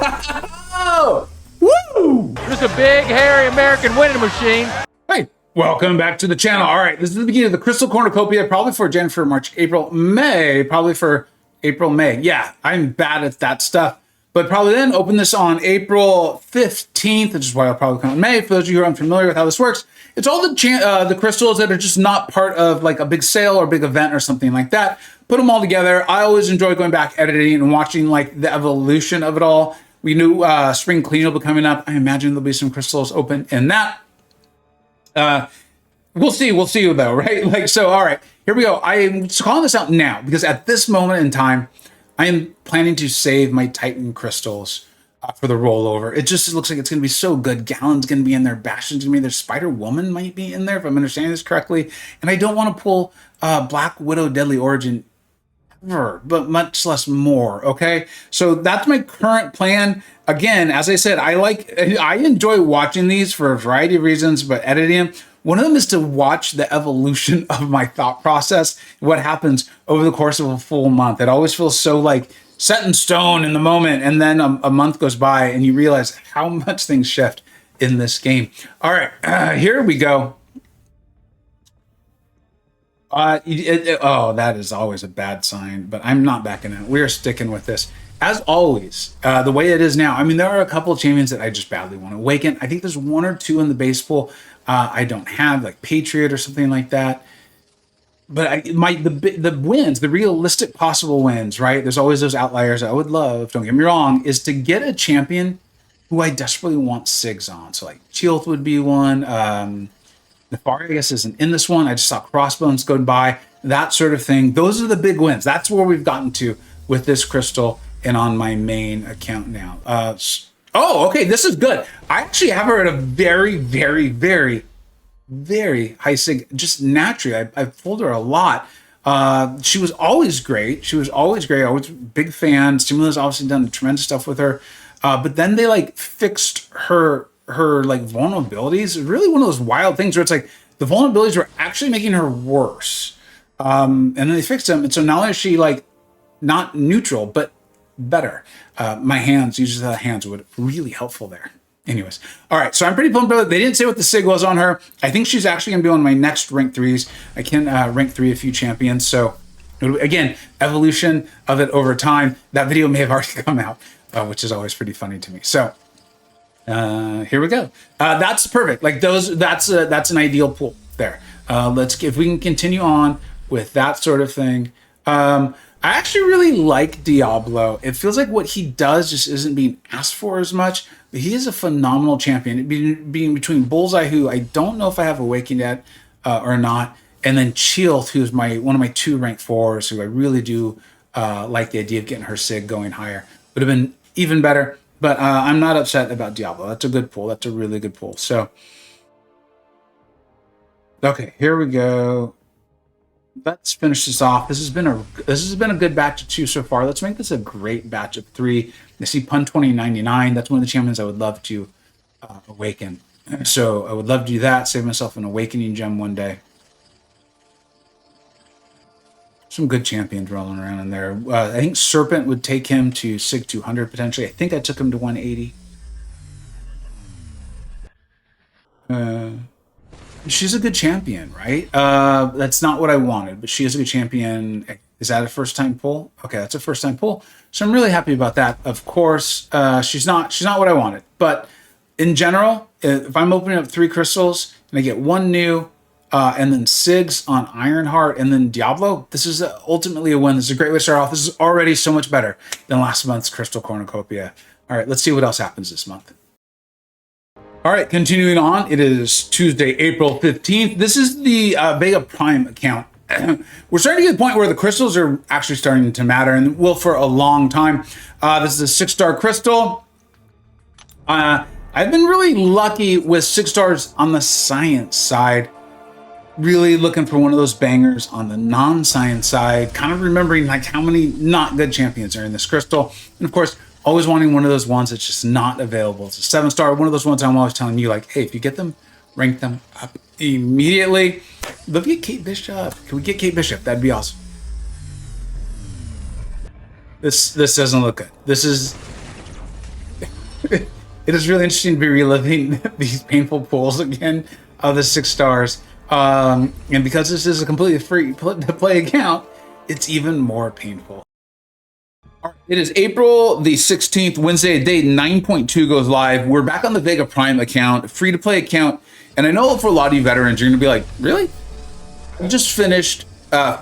Oh, woo! Just a big, hairy American winning machine. Hey, welcome back to the channel. All right, this is the beginning of the Crystal Cornucopia, probably for January, for March, April, May, probably for April, May. Yeah, I'm bad at that stuff. But probably then open this on April 15th, which is why I'll probably come in May. For those of you who are unfamiliar with how this works, it's all the crystals that are just not part of like a big sale or big event or something like that. Put them all together. I always enjoy going back, editing, and watching like the evolution of it all. We knew spring clean will be coming up. I imagine there'll be some crystals open in that. We'll see though, right? Like, so, all right, here we go. I'm calling this out now because at this moment in time, I am planning to save my Titan crystals for the rollover. It just looks like it's going to be so good. Gallon's going to be in there. Bastion's going to be in there. Spider-Woman might be in there, if I'm understanding this correctly. And I don't want to pull Black Widow Deadly Origin ever, but much less more, okay? So that's my current plan. Again, as I said, I enjoy watching these for a variety of reasons, but editing them, one of them is to watch the evolution of my thought process, what happens over the course of a full month. It always feels so like set in stone in the moment, and then a month goes by and you realize how much things shift in this game. All right, here we go. Oh, that is always a bad sign, but I'm not backing out. We are sticking with this. As always, the way it is now, I mean, there are a couple of champions that I just badly want to awaken. I think there's one or two in the base pool I don't have, like Patriot or something like that. But the wins, the realistic possible wins, right? There's always those outliers I would love, don't get me wrong, is to get a champion who I desperately want SIGs on. So like Chilth would be one. Nefari, I guess, isn't in this one. I just saw Crossbones go by, that sort of thing. Those are the big wins. That's where we've gotten to with this crystal and on my main account now. Oh, okay, this is good. I actually have her at a very, very, very, very high sig, just naturally. I've pulled her a lot. She was always great. I was a big fan. Stimula's obviously done tremendous stuff with her. But then they like fixed her like vulnerabilities. It's really one of those wild things where it's like the vulnerabilities were actually making her worse. And then they fixed them. And so now is she like not neutral, but better. My hands, uses the hands would really helpful there. Anyways, all right, so I'm pretty pumped about it. They didn't say what the SIG was on her. I think she's actually going to be on my next rank 3s. I can rank 3 a few champions. So again, evolution of it over time. That video may have already come out, which is always pretty funny to me. So here we go. That's perfect. Like those, that's an ideal pool there. If we can continue on with that sort of thing. I actually really like Diablo. It feels like what he does just isn't being asked for as much, but he is a phenomenal champion. Being between Bullseye, who I don't know if I have awakened yet or not, and then Chilth, who's one of my 2 rank 4s, who I really do like the idea of getting her SIG going higher. Would have been even better, but I'm not upset about Diablo. That's a good pull. That's a really good pull. So, okay, here we go. Let's finish this off. This has been a good batch of 2 so far. Let's make this a great batch of 3. I see Pun 2099. That's one of the champions I would love to awaken. So I would love to do that. Save myself an awakening gem one day. Some good champions rolling around in there. I think Serpent would take him to SIG 200 potentially. I think I took him to 180. She's a good champion, right? That's not what I wanted, but she is a good champion. Is that a first-time pull? Okay, that's a first-time pull. So I'm really happy about that. Of course, she's not what I wanted. But in general, if I'm opening up 3 crystals and I get 1 new, and then SIGs on Ironheart and then Diablo, this is ultimately a win. This is a great way to start off. This is already so much better than last month's Crystal Cornucopia. All right, let's see what else happens this month. All right, continuing on, it is Tuesday, April 15th. This is the Vega Prime account. We're starting to get to the point where the crystals are actually starting to matter and will for a long time. This is a 6-star crystal. I've been really lucky with 6 stars on the science side. Really looking for one of those bangers on the non-science side. Kind of remembering like how many not good champions are in this crystal. And of course, always wanting one of those ones that's just not available. It's a 7-star, one of those ones I'm always telling you, like, hey, if you get them, rank them up immediately. Look at Kate Bishop. Can we get Kate Bishop? That'd be awesome. This doesn't look good. This is it is really interesting to be reliving these painful pulls again of the 6 stars. And because this is a completely free to play account, it's even more painful. It is April the 16th, Wednesday, day 9.2 goes live. We're back on the Vega Prime account, free to play account. And I know for a lot of you veterans, you're gonna be like, really? I just finished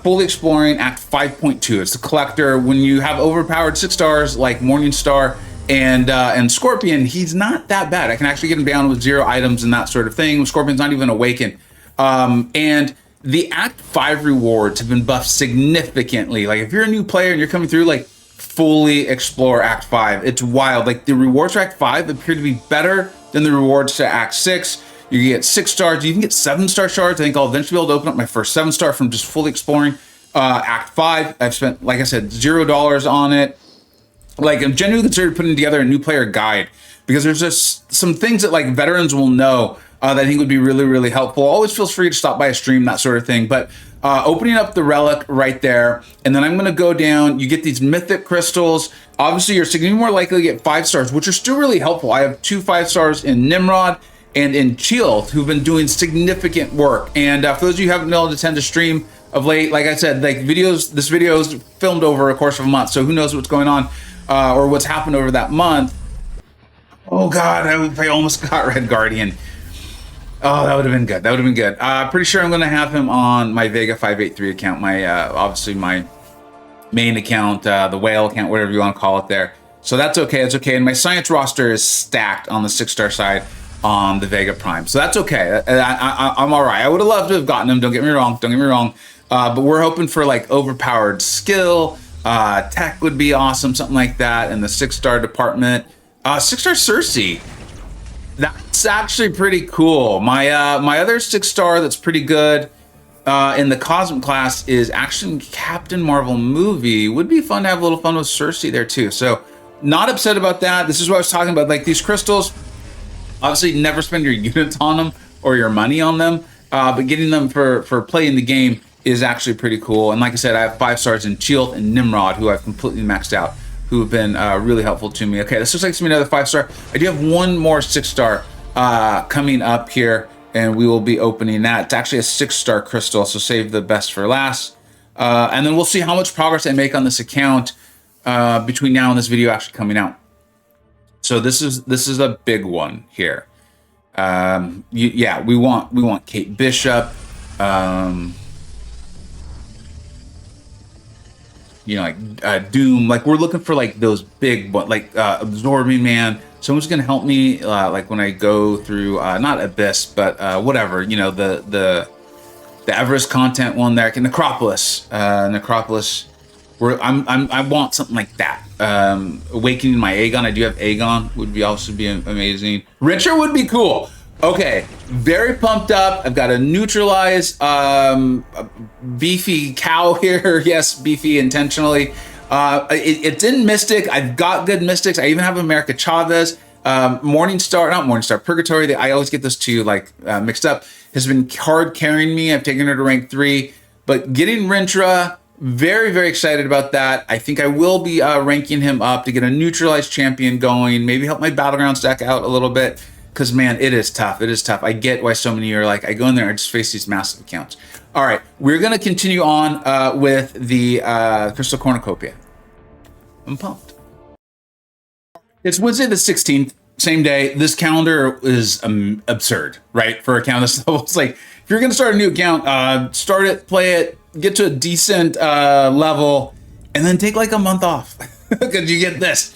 fully exploring Act 5.2. It's the collector. When you have overpowered 6 stars like Morningstar and Scorpion, he's not that bad. I can actually get him down with 0 items and that sort of thing. Scorpion's not even awakened. And the Act 5 rewards have been buffed significantly. Like if you're a new player and you're coming through, like fully explore Act 5. It's wild. Like the rewards for Act 5 appear to be better than the rewards to Act 6. You get 6 stars. You can get 7-star shards. I think I'll eventually be able to open up my first 7-star from just fully exploring Act 5. I've spent, like I said, $0 on it. Like I'm genuinely considered putting together a new player guide because there's just some things that like veterans will know that I think would be really, really helpful. Always feels free to stop by a stream, that sort of thing. But opening up the relic right there, and then I'm going to go down. You get these mythic crystals. Obviously, you're significantly more likely to get 5 stars, which are still really helpful. I have 2 5 stars in Nimrod and in Chield, who've been doing significant work. And for those of you who haven't been able to attend a stream of late, like I said, like this video is filmed over a course of a month, so who knows what's going on or what's happened over that month. Oh God, I almost got Red Guardian. Oh, that would have been good. That would have been good. Pretty sure I'm going to have him on my Vega 583 account, my obviously my main account, the whale account, whatever you want to call it there. So that's okay. That's okay. And my science roster is stacked on the 6-star side on the Vega Prime. So that's okay. I'm all right. I would have loved to have gotten him. Don't get me wrong. Don't get me wrong. But we're hoping for like overpowered skill. Tech would be awesome. Something like that. In the 6-star department. 6-star Cersei. That's actually pretty cool. My my other 6-star that's pretty good in the Cosmic class is actually Captain Marvel movie. Would be fun to have a little fun with Cersei there too. So not upset about that. This is what I was talking about. Like these crystals, obviously never spend your units on them or your money on them, but getting them for playing the game is actually pretty cool. And like I said, I have 5 stars in Chield and Nimrod, who I've completely maxed out, who have been really helpful to me. Okay, this looks like it's gonna be another 5-star. I do have one more 6-star coming up here, and we will be opening that. It's actually a 6-star crystal, so save the best for last. And then we'll see how much progress I make on this account between now and this video actually coming out. So this is a big one here. Yeah, we want Kate Bishop. You know, like Doom. Like we're looking for like those big, like Absorbing Man. Someone's gonna help me, like when I go through not Abyss, but whatever. You know, the Everest content one there, Necropolis. Necropolis. I want something like that. Awakening my Aegon. I do have Aegon. Would be also be amazing. Richer would be cool. Okay, very pumped up. I've got a neutralize beefy cow here. Yes, beefy intentionally. It's in Mystic. I've got good Mystics. I even have America Chavez. Morningstar, not Morningstar, Purgatory. I always get those two like mixed up. Has been hard carrying me. I've taken her to rank 3, but getting Rintra, very, very excited about that. I think I will be ranking him up to get a neutralized champion going. Maybe help my Battlegrounds deck out a little bit. Because, man, it is tough. It is tough. I get why so many are like, I go in there and just face these massive accounts. All right, we're going to continue on with the Crystal Cornucopia. I'm pumped. It's Wednesday the 16th, same day. This calendar is absurd, right? For a account this level. It's like, if you're going to start a new account, start it, play it, get to a decent level, and then take like a month off. Because you get this.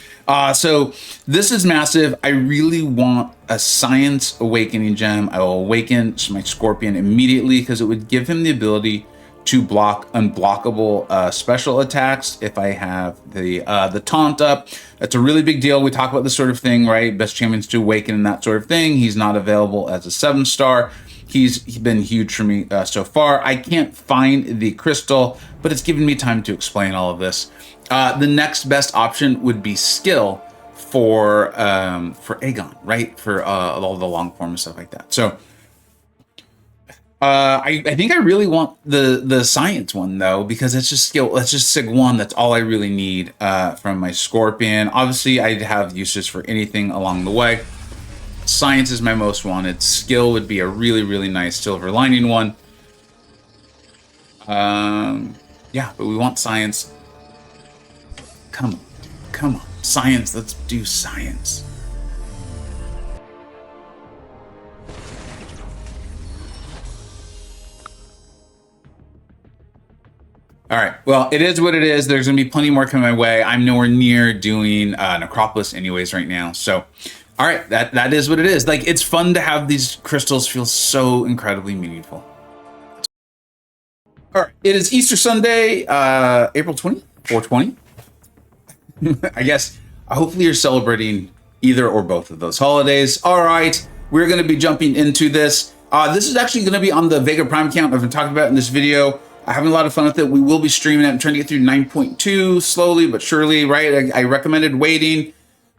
So this is massive. I really want a Science Awakening gem. I will awaken my Scorpion immediately because it would give him the ability to block unblockable special attacks if I have the taunt up. That's a really big deal. We talk about this sort of thing, right? Best champions to awaken and that sort of thing. He's not available as a 7-star. He's been huge for me so far. I can't find the crystal, but it's given me time to explain all of this. The next best option would be skill for Aegon, right? For all the long form and stuff like that. So I think I really want the science one though, because it's just skill. That's just sig one. That's all I really need from my scorpion. Obviously, I'd have uses for anything along the way. Science is my most wanted. Skill would be a really, really nice silver lining one. Yeah, but we want science. Come on, come on, science. Let's do science. All right. Well, it is what it is. There's going to be plenty more coming my way. I'm nowhere near doing Necropolis anyways right now. So, all right, that is what it is. Like, it's fun to have these crystals feel so incredibly meaningful. All right. It is Easter Sunday, April 20th, 420. I guess hopefully you're celebrating either or both of those holidays. All right. We're going to be jumping into this. This is actually going to be on the Vega Prime account I've been talking about in this video. I'm having a lot of fun with it. We will be streaming it. I'm trying to get through 9.2 slowly but surely, right? I recommended waiting.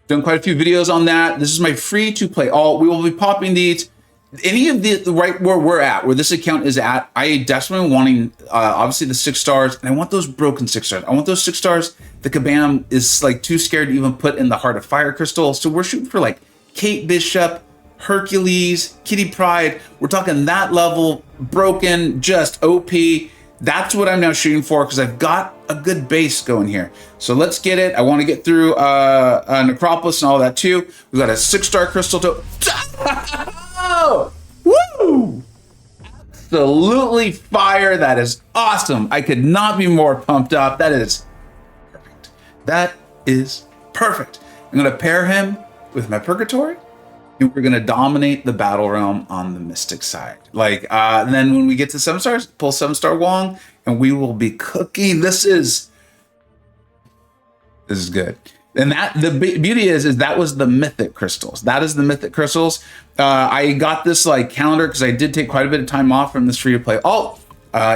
Done quite a few videos on that. This is my free to play alt. We will be popping these. Any of the right where we're at, where this account is at, I definitely wanting obviously the 6 stars, and I want those broken 6 stars. I want those 6 stars. The Kabam is like too scared to even put in the Heart of Fire crystal. So we're shooting for like Kate Bishop, Hercules, Kitty Pryde. We're talking that level, broken, just OP. That's what I'm now shooting for because I've got a good base going here. So let's get it. I want to get through Necropolis and all that too. We've got a 6-star crystal to... Oh! Woo! Absolutely fire. That is awesome. I could not be more pumped up. That is perfect. That is perfect. I'm going to pair him with my Purgatory. And we're gonna dominate the battle realm on the Mystic side. Like, and then when we get to 7 stars, pull 7-star Wong, and we will be cooking. This is good. And that the beauty is that was the mythic crystals. That is the mythic crystals. I got this like calendar because I did take quite a bit of time off from this free to play alt.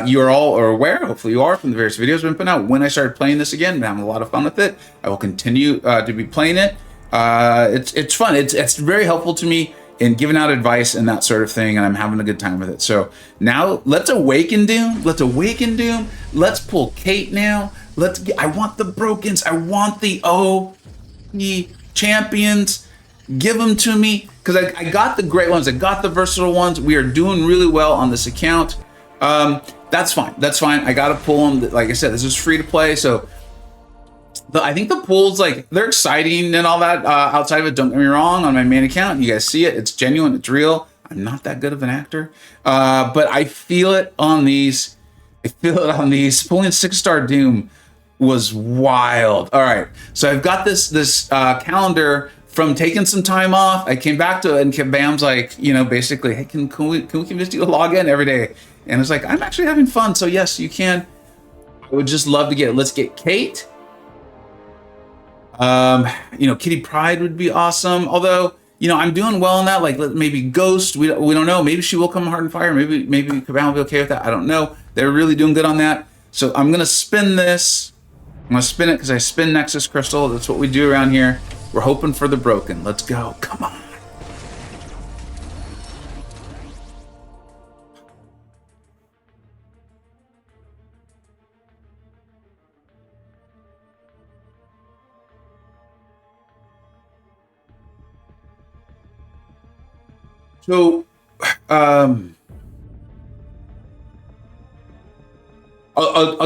You are all aware, hopefully you are, from the various videos I've been putting out. When I started playing this again, I'm having a lot of fun with it. I will continue to be playing it. It's fun. It's very helpful to me in giving out advice and that sort of thing, and I'm having a good time with it. So now let's awaken Doom. Let's awaken Doom. Let's pull Kate now. I want the brokens. I want the OE champions. Give them to me because I got the great ones. I got the versatile ones. We are doing really well on this account. That's fine. That's fine. I got to pull them. Like I said, this is free to play, so. I think the pools, like, they're exciting and all that outside of it. Don't get me wrong. On my main account, you guys see it. It's genuine. It's real. I'm not that good of an actor. But I feel it on these. I feel it on these. Pulling 6-star Doom was wild. All right. So I've got this calendar from taking some time off. I came back to it, and Kabam's like, basically, hey, can we convince you to log in every day? And it's like, I'm actually having fun. So, yes, you can. I would just love to get it. Let's get Kate. Kitty Pryde would be awesome. Although, I'm doing well in that. Like, maybe Ghost. We don't know. Maybe she will come Heart and Fire. Maybe Kabam will be okay with that. I don't know. They're really doing good on that. So I'm gonna spin this. I'm gonna spin it because I spin Nexus Crystal. That's what we do around here. We're hoping for the broken. Let's go. Come on. So, I'll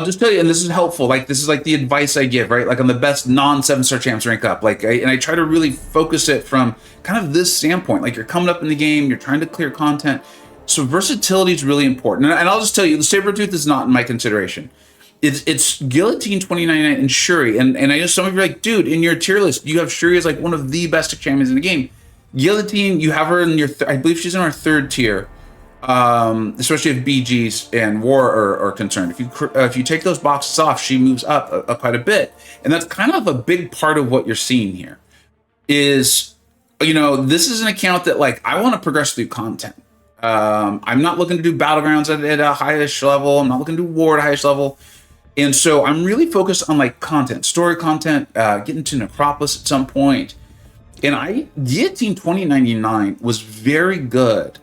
just tell you, and this is helpful. Like, this is like the advice I give, right? Like on the best non-7-star champs rank up. Like, I try to really focus it from kind of this standpoint. Like, you're coming up in the game, you're trying to clear content. So versatility is really important. And I'll just tell you, the Sabretooth is not in my consideration. It's Guillotine 2099 and Shuri. And I know some of you are like, dude, in your tier list, you have Shuri as like one of the best champions in the game. Guillotine, you have her in your, I believe she's in our 3rd tier, especially if BGs and War are concerned. If you take those boxes off, she moves up quite a bit. And that's kind of a big part of what you're seeing here is, this is an account that like, I want to progress through content. I'm not looking to do Battlegrounds at a highest level. I'm not looking to do War at a highest level. And so I'm really focused on like content, story content, getting to Necropolis at some point. And Guillotine 2099 was very good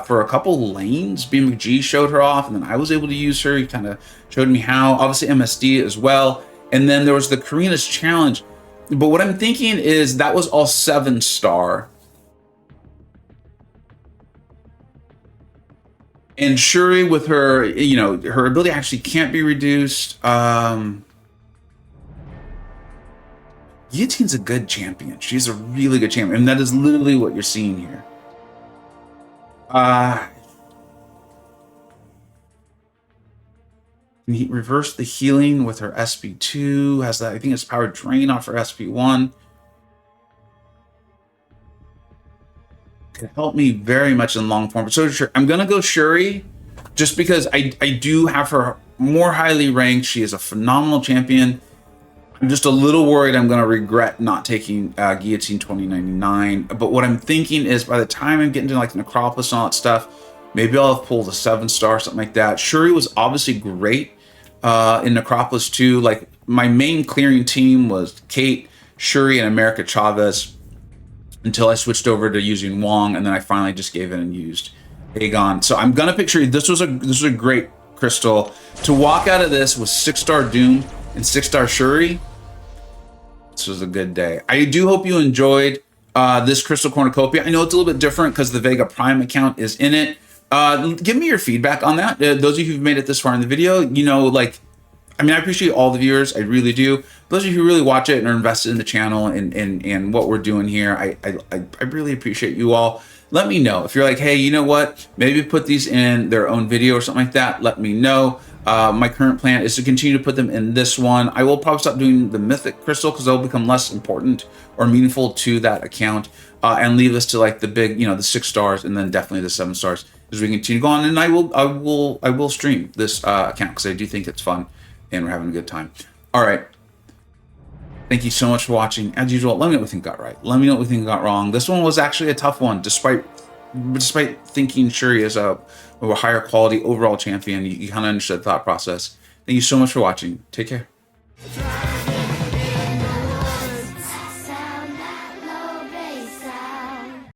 for a couple lanes. BMG showed her off, and then I was able to use her. He kind of showed me how. Obviously MSD as well. And then there was the Karina's Challenge. But what I'm thinking is that was all 7-star. And Shuri with her, you know, her ability actually can't be reduced. Guillotine's a good champion. She's a really good champion. And that is literally what you're seeing here. Can he reverse the healing with her SP2? Has that, I think it's power drain off her SP1. Could help me very much in long form. So sure, I'm gonna go Shuri just because I do have her more highly ranked. She is a phenomenal champion. I'm just a little worried I'm gonna regret not taking Guillotine 2099. But what I'm thinking is by the time I'm getting to like Necropolis and all that stuff, maybe I'll have pulled a 7-star, something like that. Shuri was obviously great in Necropolis too. Like my main clearing team was Kate, Shuri, and America Chavez, until I switched over to using Wong, and then I finally just gave in and used Aegon. So I'm gonna picture this was a great crystal to walk out of this with 6-star Doom and 6-star Shuri. This was a good day. I do hope you enjoyed this crystal cornucopia. I know it's a little bit different because the Vega Prime account is in it. Give me your feedback on that. Those of you who've made it this far in the video, you know, like, I mean, I appreciate all the viewers, I really do. Those of you who really watch it and are invested in the channel and what we're doing here, I really appreciate you all. Let me know if you're like, hey, you know what? Maybe put these in their own video or something like that. Let me know. My current plan is to continue to put them in this one. I will probably stop doing the Mythic Crystal because they'll become less important or meaningful to that account, and leave us to like the big, you know, the 6 stars and then definitely the 7 stars as we continue going. And I will stream this account because I do think it's fun and we're having a good time. All right. Thank you so much for watching. As usual, let me know what we think got right. Let me know what we think got wrong. This one was actually a tough one, despite thinking Shuri is a higher quality overall champion. You kind of understood the thought process. Thank you so much for watching. Take care.